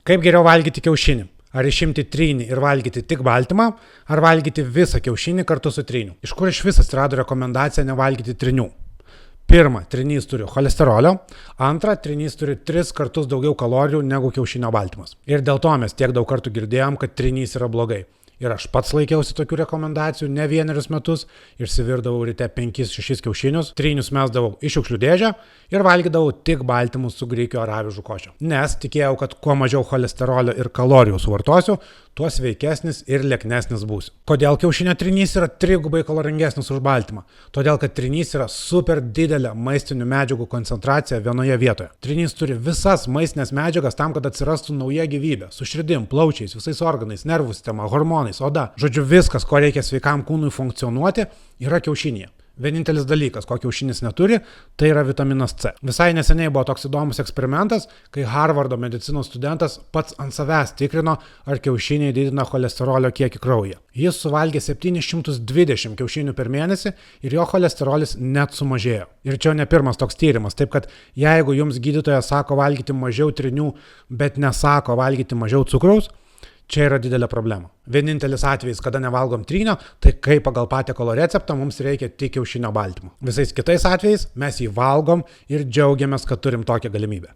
Kaip geriau valgyti kiaušinį? Ar išimti trynį ir valgyti tik baltymą, ar valgyti visą kiaušinį kartu su tryniu? Iš kur iš vis atsirado rekomendacija nevalgyti trynių? Pirma, trynys turi cholesterolio, antra, trynys turi 3 kartus daugiau kalorijų negu kiaušinio baltymas. Ir dėl to mes tiek daug kartų girdėjom, kad trynys yra blogai. Ir aš pats laikiausi tokių rekomendacijų ne vienerius metus, išsivirdavau ryte 5-6 kiaušinius, trynius mesdavau į šiukšlių dėžę ir valgydavau tik baltymus su grikių ar avižų koše. Nes tikėjau, kad kuo mažiau cholesterolio ir kalorijų suvartosiu, tuo sveikesnis ir lieknesnis būsiu. Kodėl kiaušinio trynys yra 3 kaloringesnis už baltymą? Todėl, kad trynys yra super didelė maistinių medžiagų koncentracija vienoje vietoje. Trynys turi visas maistinės medžiagas tam, kad atsirastų nauja gyvybė, su širdim, plaučiais, visais organais, nervų sistema, hormonais, oda. Žodžiu, viskas, ko reikia sveikam kūnui funkcionuoti, yra kiaušinėje. Vienintelis dalykas, ko kiaušinis neturi, tai yra vitaminas C. Visai neseniai buvo toks įdomus eksperimentas, kai Harvardo medicinos studentas pats ant savęs tikrino, ar kiaušiniai didina cholesterolio kiekį kraujyje. Jis suvalgė 720 kiaušinių per mėnesį ir jo cholesterolis net sumažėjo. Ir čia ne pirmas toks tyrimas, taip kad jeigu jums gydytojas sako valgyti mažiau trynių, bet nesako valgyti mažiau cukraus, čia yra didelė problema. Vienintelis atvejis, kada nevalgom trynio, tai kai pagal patiekalo receptą mums reikia tik kiaušinio baltymo. Visais kitais atvejais mes jį valgom ir džiaugiamės, kad turim tokią galimybę.